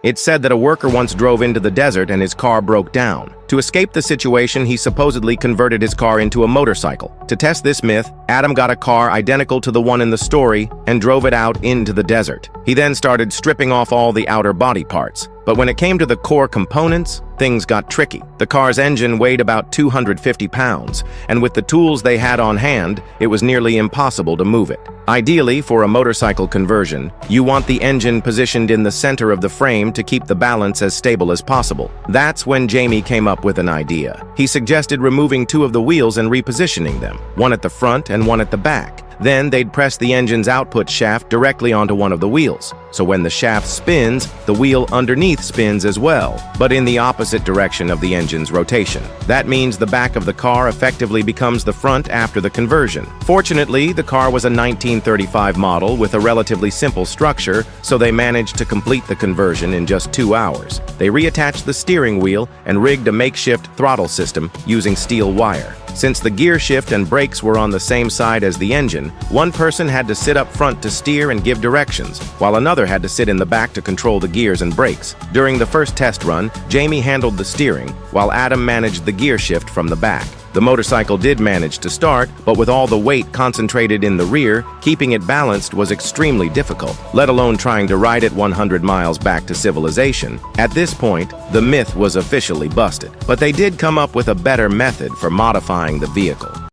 It's said that a worker once drove into the desert and his car broke down. To escape the situation, he supposedly converted his car into a motorcycle. To test this myth, Adam got a car identical to the one in the story and drove it out into the desert. He then started stripping off all the outer body parts. But when it came to the core components, things got tricky. The car's engine weighed about 250 pounds, and with the tools they had on hand, it was nearly impossible to move it. Ideally, for a motorcycle conversion, you want the engine positioned in the center of the frame to keep the balance as stable as possible. That's when Jamie came up with an idea. He suggested removing two of the wheels and repositioning them, one at the front and one at the back. Then they'd press the engine's output shaft directly onto one of the wheels. So when the shaft spins, the wheel underneath spins as well, but in the opposite direction of the engine's rotation. That means the back of the car effectively becomes the front after the conversion. Fortunately, the car was a 1935 model with a relatively simple structure, so they managed to complete the conversion in just 2 hours. They reattached the steering wheel and rigged a makeshift throttle system using steel wire. Since the gear shift and brakes were on the same side as the engine, one person had to sit up front to steer and give directions, while another had to sit in the back to control the gears and brakes. During the first test run, Jamie handled the steering, while Adam managed the gear shift from the back. The motorcycle did manage to start, but with all the weight concentrated in the rear, keeping it balanced was extremely difficult, let alone trying to ride it 100 miles back to civilization. At this point, the myth was officially busted, but they did come up with a better method for modifying the vehicle.